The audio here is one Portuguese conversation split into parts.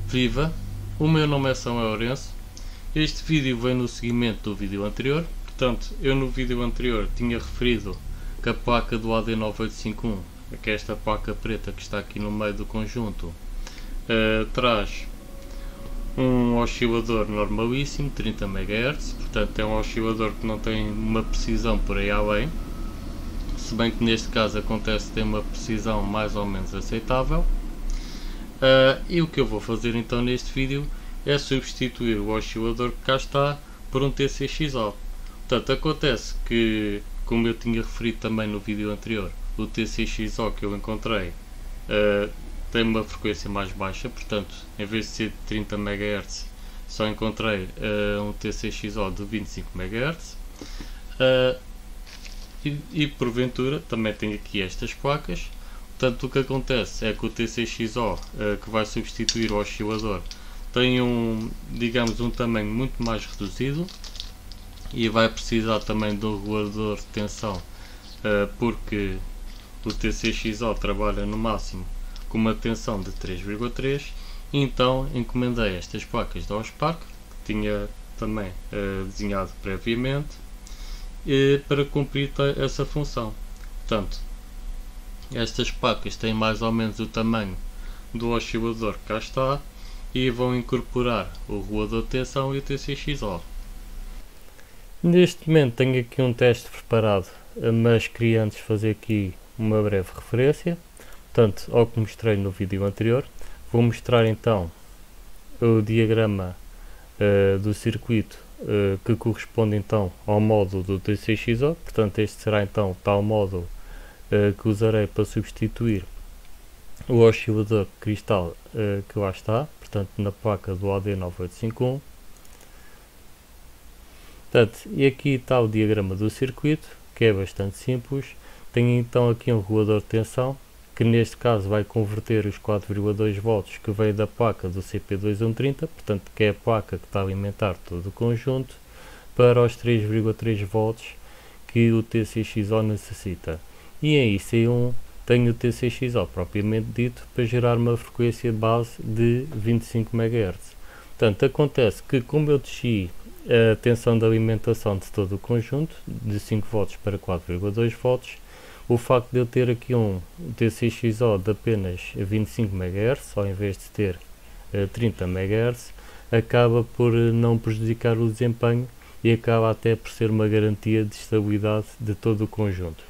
Viva, o meu nome é Samuel Lourenço. Este vídeo vem no seguimento do vídeo anterior. Portanto, eu no vídeo anterior tinha referido que a placa do AD9851, que é esta placa preta que está aqui no meio do conjunto, traz um oscilador normalíssimo, 30 MHz, portanto é um oscilador que não tem uma precisão por aí além, se bem que neste caso acontece ter uma precisão mais ou menos aceitável. E o que eu vou fazer então neste vídeo é substituir o oscilador que cá está por um TCXO. Portanto, acontece que, como eu tinha referido também no vídeo anterior, o TCXO que eu encontrei tem uma frequência mais baixa, portanto, em vez de ser de 30 MHz, só encontrei um TCXO de 25 MHz. E porventura também tenho aqui estas placas. Portanto, o que acontece é que o TCXO que vai substituir o oscilador tem digamos, um tamanho muito mais reduzido e vai precisar também de um regulador de tensão, porque o TCXO trabalha no máximo com uma tensão de 3,3. Então encomendei estas placas da Ospark, que tinha também desenhado previamente, para cumprir essa função. Portanto, estas placas têm mais ou menos o tamanho do oscilador que cá está e vão incorporar o regulador de tensão e o TCXO. Neste momento tenho aqui um teste preparado, mas queria antes fazer aqui uma breve referência. Portanto, ao que mostrei no vídeo anterior, vou mostrar então o diagrama do circuito que corresponde então ao módulo do TCXO. Portanto, este será então o tal módulo que usarei para substituir o oscilador de cristal que lá está, portanto na placa do AD9851. Portanto, e aqui está o diagrama do circuito, que é bastante simples. Tenho então aqui um regulador de tensão, que neste caso vai converter os 4,2 volts que veio da placa do CP2130, portanto que é a placa que está a alimentar todo o conjunto, para os 3,3 volts que o TCXO necessita. E em IC1 tenho o TCXO propriamente dito para gerar uma frequência base de 25 MHz. Portanto, acontece que como eu desci a tensão de alimentação de todo o conjunto, de 5 volts para 4,2 volts, o facto de eu ter aqui um TCXO de apenas 25 MHz, ao invés de ter 30 MHz, acaba por não prejudicar o desempenho e acaba até por ser uma garantia de estabilidade de todo o conjunto.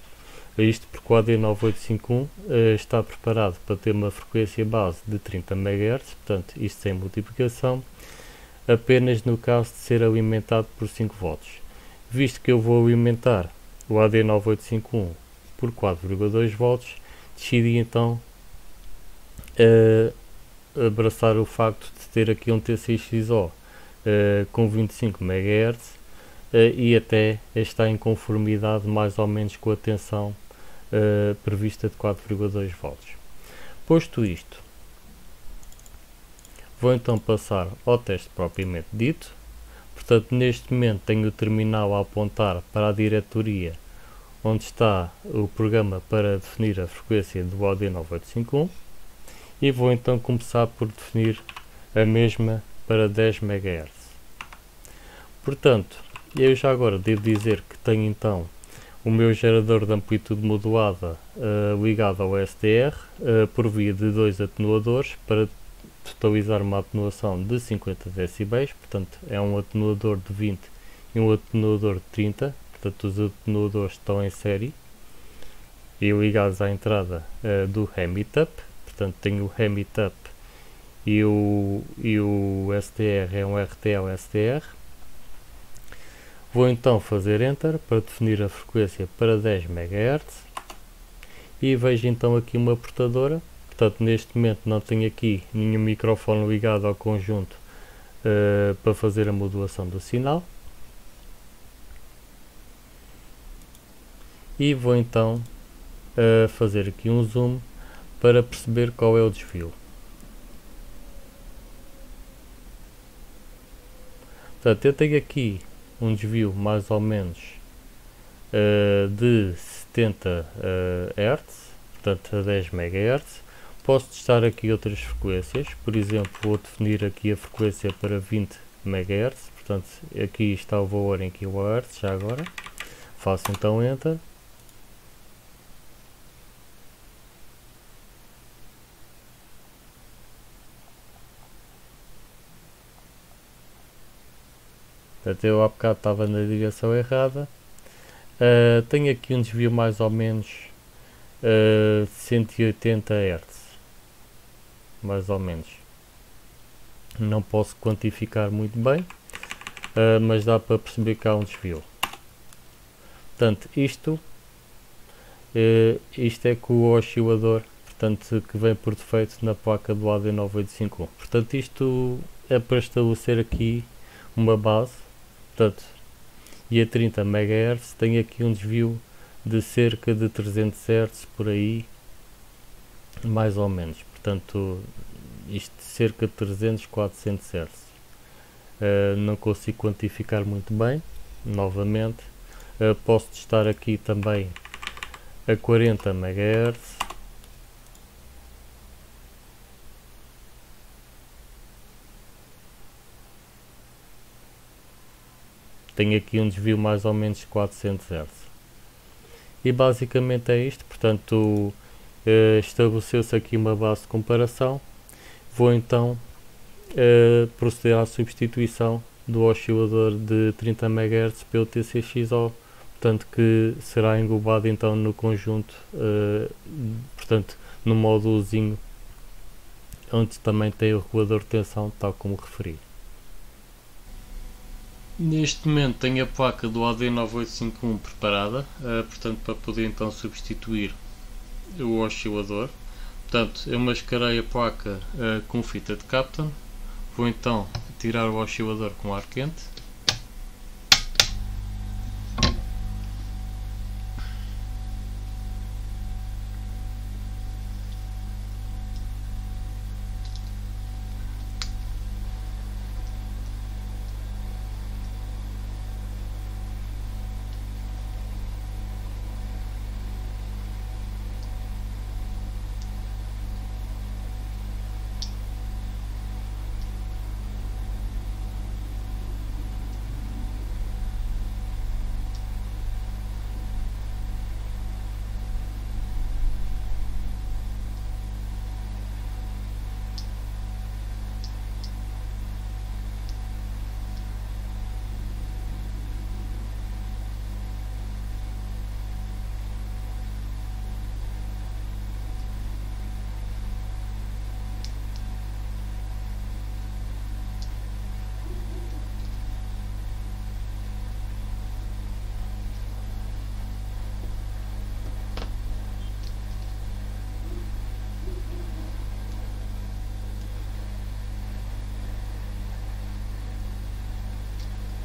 Isto porque o AD9851 está preparado para ter uma frequência base de 30 MHz, portanto isto sem multiplicação, apenas no caso de ser alimentado por 5 volts. Visto que eu vou alimentar o AD9851 por 4,2 volts, decidi então abraçar o facto de ter aqui um TCXO com 25 MHz e até está em conformidade mais ou menos com a tensão prevista de 4,2 volts. Posto isto, vou então passar ao teste propriamente dito. Portanto, neste momento tenho o terminal a apontar para a diretoria onde está o programa para definir a frequência do AD9851 e vou então começar por definir a mesma para 10 MHz. Portanto, eu já agora devo dizer que tenho então o meu gerador de amplitude modulada ligado ao SDR por via de dois atenuadores para totalizar uma atenuação de 50 dB, portanto é um atenuador de 20 e um atenuador de 30, portanto os atenuadores estão em série e ligados à entrada do Hem-It-Up, portanto tenho o Hem-It-Up e o SDR é um RTL SDR. Vou então fazer Enter para definir a frequência para 10 MHz e vejo então aqui uma portadora. Portanto, neste momento não tenho aqui nenhum microfone ligado ao conjunto para fazer a modulação do sinal. E vou então fazer aqui um zoom para perceber qual é o desvio. Portanto, eu tenho aqui um desvio mais ou menos de 70 Hz, portanto a 10 MHz. posso testar aqui outras frequências, por exemplo, vou definir aqui a frequência para 20 MHz, portanto aqui está o valor em kHz, já agora, faço então Enter. Até eu há bocado estava na direção errada. Tenho aqui um desvio mais ou menos 180 Hz, mais ou menos. Não posso quantificar muito bem, mas dá para perceber que há um desvio. Portanto, isto é com o oscilador, portanto, que vem por defeito na placa do AD9851. Portanto, isto é para estabelecer aqui uma base. Portanto, e a 30 MHz tem aqui um desvio de cerca de 300 Hz por aí, mais ou menos. Portanto, isto cerca de 300, 400 Hz. Não consigo quantificar muito bem, novamente. Posso testar aqui também a 40 MHz. Tenho aqui um desvio mais ou menos de 400 Hz. E basicamente é isto, portanto estabeleceu-se aqui uma base de comparação. Vou então proceder à substituição do oscilador de 30 MHz pelo TCXO, portanto que será englobado então no conjunto, portanto no módulozinho onde também tem o regulador de tensão, tal como referi. Neste momento tenho a placa do AD9851 preparada, portanto para poder então substituir o oscilador. Portanto, eu mascarei a placa com fita de Kapton. Vou então tirar o oscilador com ar quente.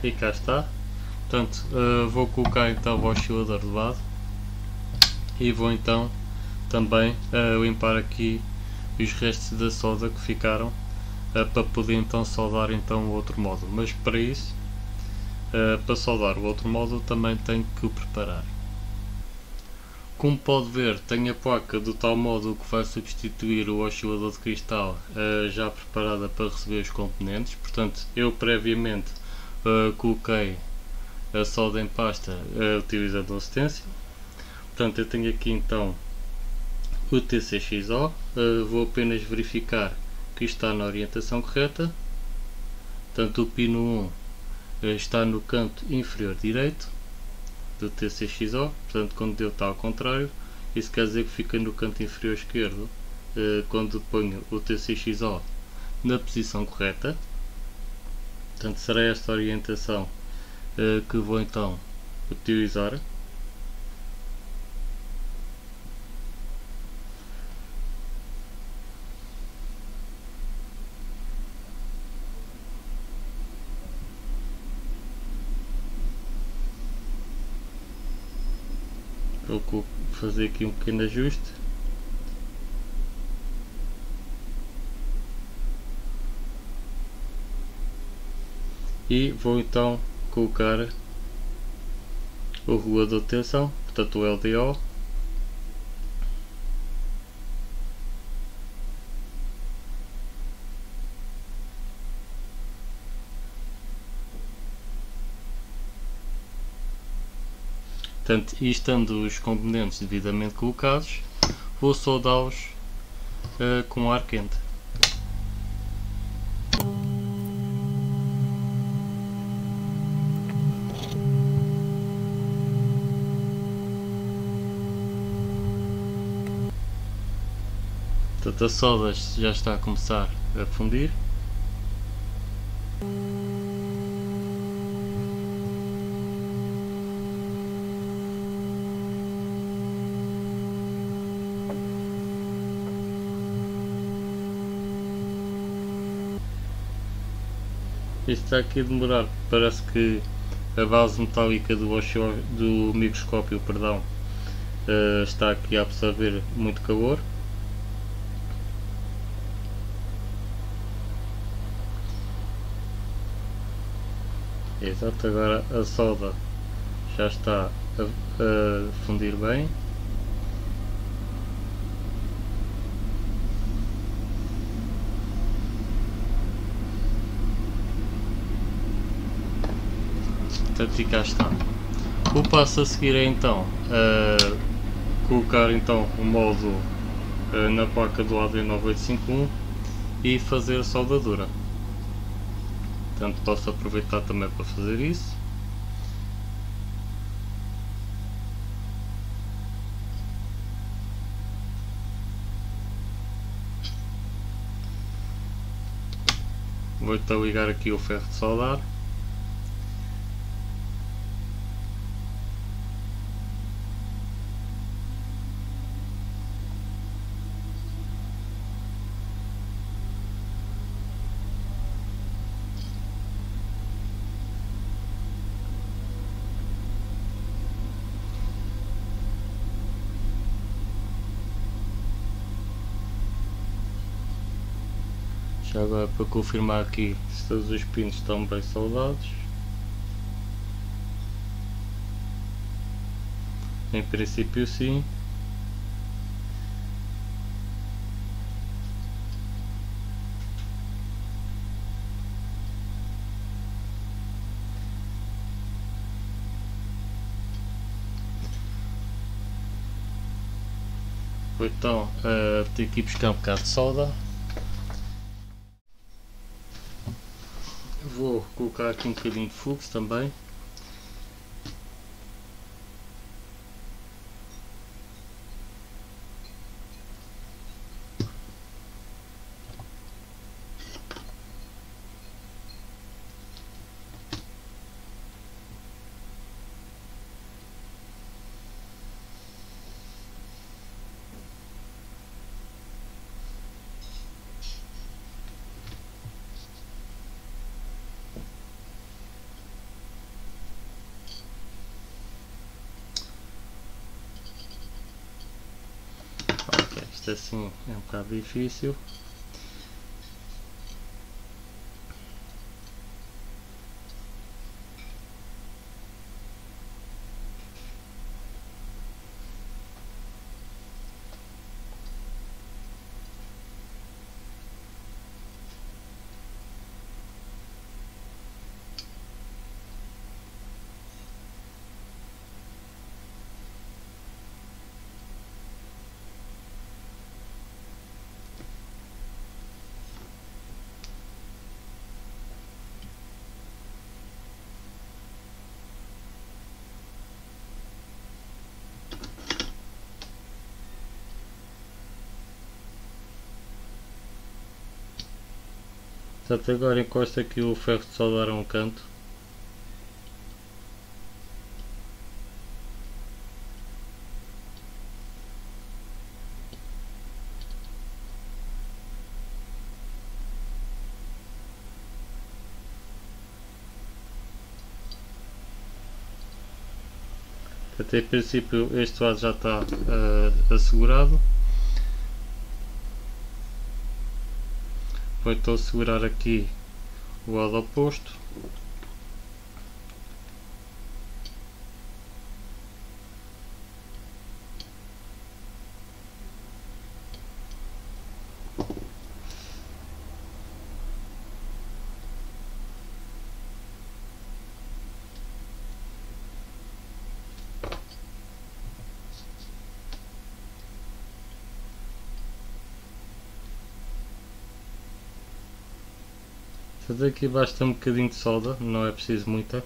E cá está. Portanto, vou colocar então o oscilador de lado e vou então também limpar aqui os restos da solda que ficaram, para poder então soldar então o outro módulo. Mas para isso, para soldar o outro módulo também tenho que o preparar. Como pode ver, tenho a placa do tal módulo que vai substituir o oscilador de cristal já preparada para receber os componentes. Portanto, eu previamente coloquei a solda em pasta utilizando o stencil. Portanto, eu tenho aqui então o TCXO. Vou apenas verificar que está na orientação correta. Portanto, o pino 1 está no canto inferior direito do TCXO. Portanto, quando ele está ao contrário, isso quer dizer que fica no canto inferior esquerdo quando ponho o TCXO na posição correta. Portanto, será esta orientação que vou então utilizar. Vou fazer aqui um pequeno ajuste. E vou então colocar o regulador de tensão, portanto o LDO. Portanto, e estando os componentes devidamente colocados, vou soldá-los com ar quente. Portanto, a solda já está a começar a fundir. Isto está aqui a demorar, parece que a base metálica do microscópio, perdão, está aqui a absorver muito calor. Exato, agora a solda já está a fundir bem. Portanto, e cá está. O passo a seguir é então colocar então o módulo na placa do AD9851 e fazer a soldadura. Portanto, posso aproveitar também para fazer isso. Vou então ligar aqui o ferro de soldar. Já agora, para confirmar aqui se todos os pinos estão bem soldados. Em princípio sim. Vou então ter que ir buscar um bocado de solda. Vou colocar aqui um bocadinho de fluxo também. Isto assim é um bocado difícil. Portanto, agora encosta aqui o ferro de soldar a um canto. Portanto, em princípio este lado já está assegurado. Vou então segurar aqui o lado oposto. Portanto, aqui basta um bocadinho de solda, não é preciso muita.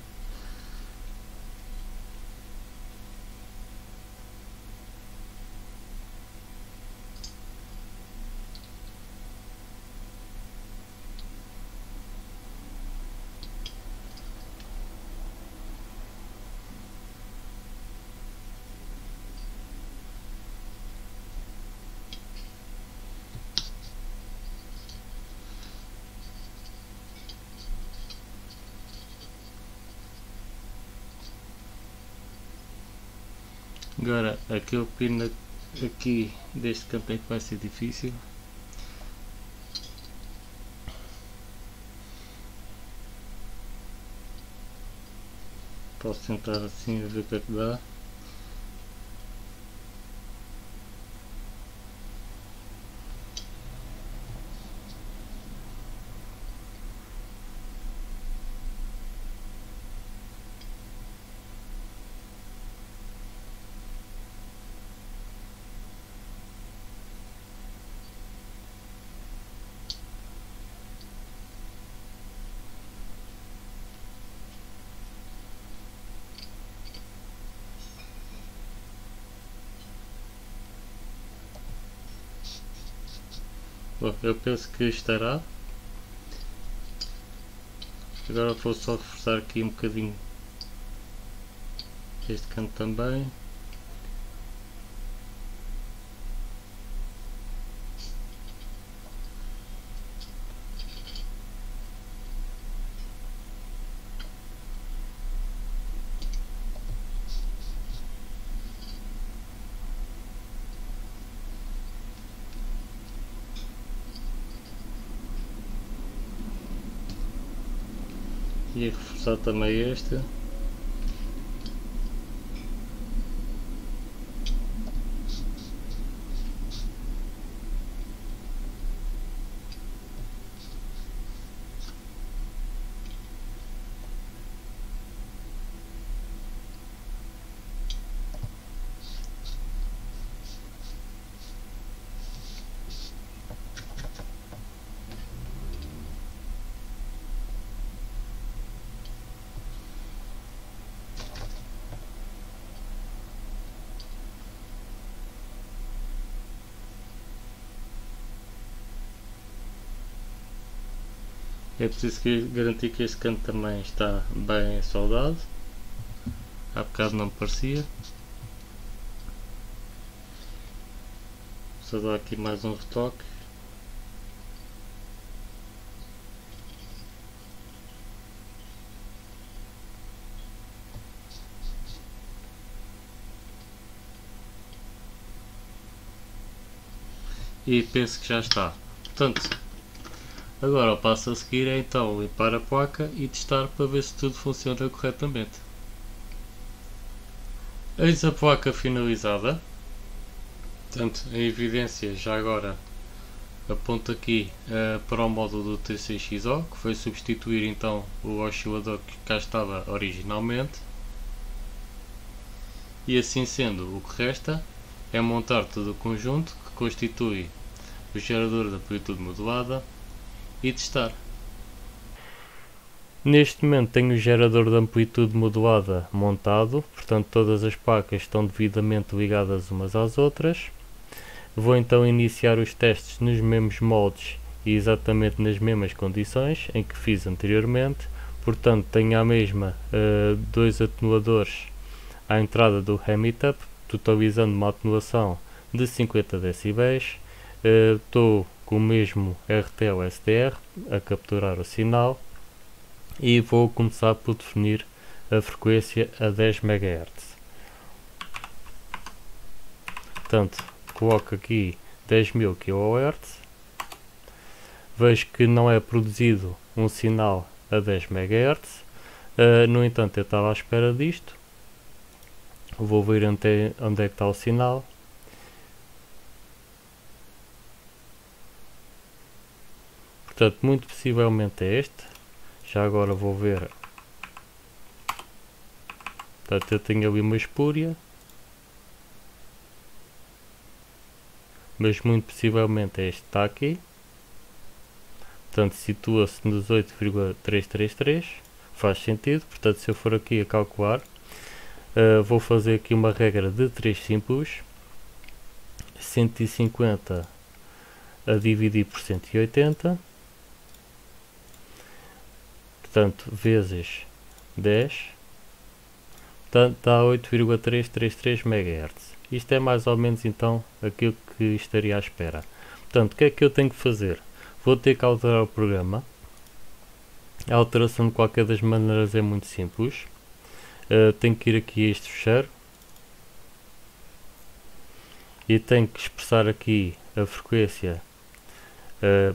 Agora, aquele pino aqui deste canto é que vai ser difícil. Posso tentar assim ver o que é que dá. Bom, eu penso que estará. Agora vou só reforçar aqui um bocadinho este canto também. E reforçar também este. É preciso garantir que este canto também está bem soldado. Há bocado não me parecia. Só dar aqui mais um retoque. E penso que já está. Portanto, agora o passo a seguir é então limpar a placa e testar para ver se tudo funciona corretamente. Eis a placa finalizada. Portanto, a evidência já agora aponta aqui para o módulo do TCXO, que foi substituir então o oscilador que cá estava originalmente. E assim sendo, o que resta é montar todo o conjunto que constitui o gerador de amplitude modulada e testar. Neste momento tenho o gerador de amplitude modulada montado, portanto todas as placas estão devidamente ligadas umas às outras. Vou então iniciar os testes nos mesmos moldes e exatamente nas mesmas condições em que fiz anteriormente. Portanto tenho a mesma dois atenuadores à entrada do Hamitup, totalizando uma atenuação de 50 dB. Estou com o mesmo RTL-SDR a capturar o sinal e vou começar por definir a frequência a 10 MHz. Portanto, coloco aqui 10.000 kHz. Vejo que não é produzido um sinal a 10 MHz. No entanto, eu estava à espera disto. Vou ver onde é que está o sinal. Portanto, muito possivelmente é este. Já agora vou ver. Portanto, eu tenho ali uma espúria. Mas muito possivelmente é este que está aqui. portanto situa-se nos 8,333, faz sentido. Portanto, se eu for aqui a calcular, vou fazer aqui uma regra de 3 simples, 150 a dividir por 180, portanto vezes 10, portanto dá 8,333 MHz. Isto é mais ou menos então aquilo que estaria à espera. Portanto, o que é que eu tenho que fazer? Vou ter que alterar o programa. A alteração de qualquer das maneiras é muito simples. Tenho que ir aqui a este fecheiro e tenho que expressar aqui a frequência.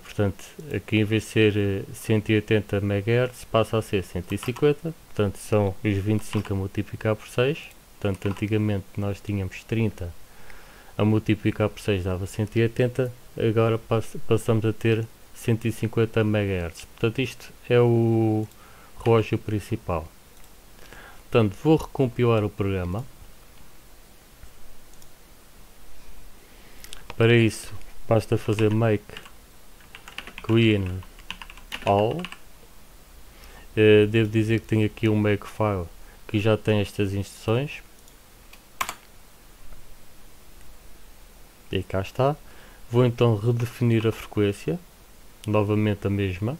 Portanto, aqui em vez de ser 180 MHz passa a ser 150, portanto são os 25 a multiplicar por 6. Portanto, antigamente nós tínhamos 30 a multiplicar por 6 dava 180, agora passamos a ter 150 MHz. Portanto, isto é o relógio principal. Portanto, vou recompilar o programa. Para isso, basta fazer make clean all. Devo dizer que tenho aqui um makefile que já tem estas instruções. E cá está. Vou então redefinir a frequência, novamente a mesma.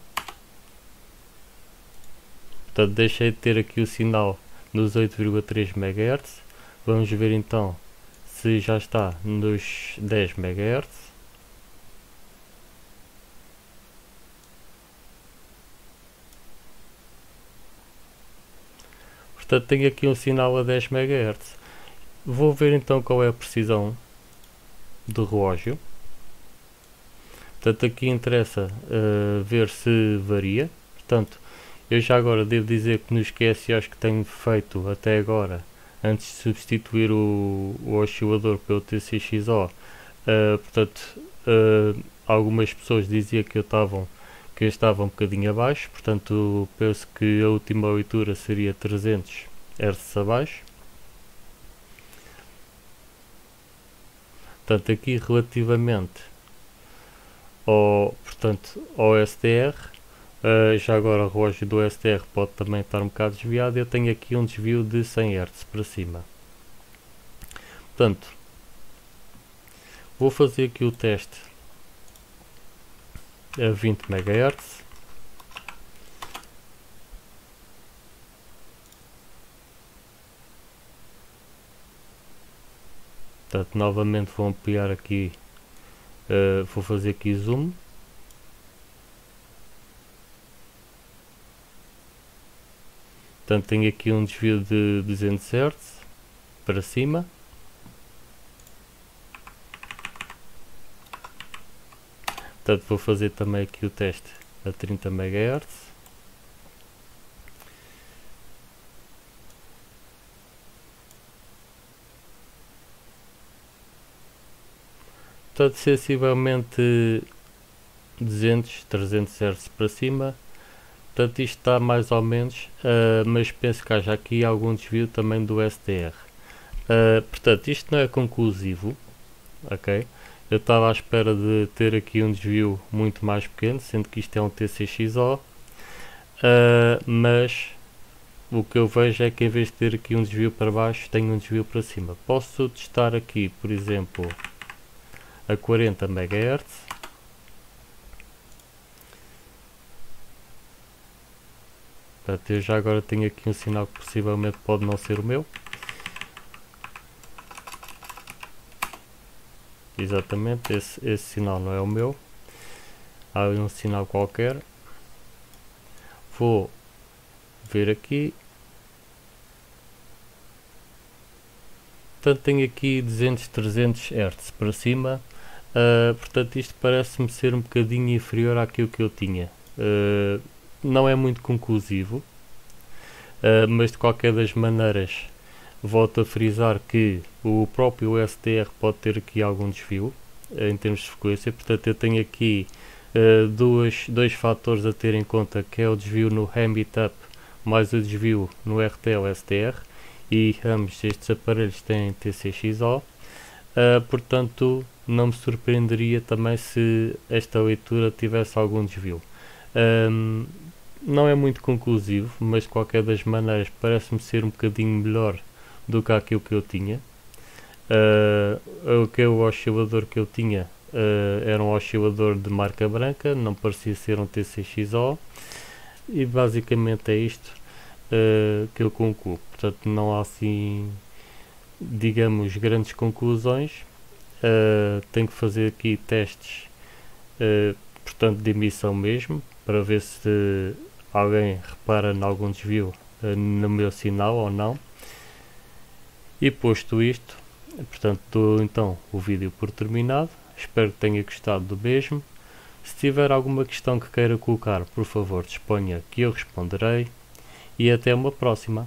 Portanto, deixei de ter aqui o sinal nos 8,3 MHz. Vamos ver então se já está nos 10 MHz. Portanto, tenho aqui um sinal a 10 MHz. Vou ver então qual é a precisão do relógio. Portanto, aqui interessa ver se varia. Portanto, eu já agora devo dizer que nos QSOs que tenho feito até agora, antes de substituir o oscilador pelo TCXO, portanto, algumas pessoas diziam que eu estava um bocadinho abaixo, portanto penso que a última leitura seria 300 Hz abaixo. Portanto, aqui relativamente ao SDR, já agora o relógio do SDR pode também estar um bocado desviado. Eu tenho aqui um desvio de 100 Hz para cima. Portanto, vou fazer aqui o teste a 20 MHz. Portanto, novamente vou ampliar aqui, vou fazer aqui zoom. Portanto, tenho aqui um desvio de 200 Hz para cima. Portanto, vou fazer também aqui o teste a 30 MHz. Portanto, sensivelmente 200, 300 Hz para cima. Portanto, isto está mais ou menos, mas penso que haja aqui algum desvio também do SDR. Portanto, isto não é conclusivo, ok? Eu estava à espera de ter aqui um desvio muito mais pequeno, sendo que isto é um TCXO, mas o que eu vejo é que em vez de ter aqui um desvio para baixo, tenho um desvio para cima. Posso testar aqui, por exemplo, a 40 MHz. Portanto, eu já agora tenho aqui um sinal que possivelmente pode não ser o meu. Exatamente, esse sinal não é o meu. Há um sinal qualquer. Vou ver aqui. Portanto, tenho aqui 200, 300 Hz para cima. Portanto, isto parece-me ser um bocadinho inferior àquilo que eu tinha. Não é muito conclusivo, mas de qualquer das maneiras volto a frisar que o próprio SDR pode ter aqui algum desvio em termos de frequência. Portanto, eu tenho aqui dois fatores a ter em conta, que é o desvio no Ambit-Up mais o desvio no RTL-SDR, e ambos estes aparelhos têm TCXO. Portanto, não me surpreenderia também se esta leitura tivesse algum desvio. Não é muito conclusivo, mas de qualquer das maneiras parece-me ser um bocadinho melhor do que aquilo que eu tinha. O oscilador que eu tinha era um oscilador de marca branca, não parecia ser um TCXO, e basicamente é isto que eu concluo. Portanto, não há assim, digamos, grandes conclusões. Tenho que fazer aqui testes, portanto, de emissão mesmo, para ver se alguém repara em algum desvio no meu sinal ou não. E posto isto, portanto, dou então o vídeo por terminado. Espero que tenha gostado do mesmo. Se tiver alguma questão que queira colocar, por favor, disponha que eu responderei. E até uma próxima.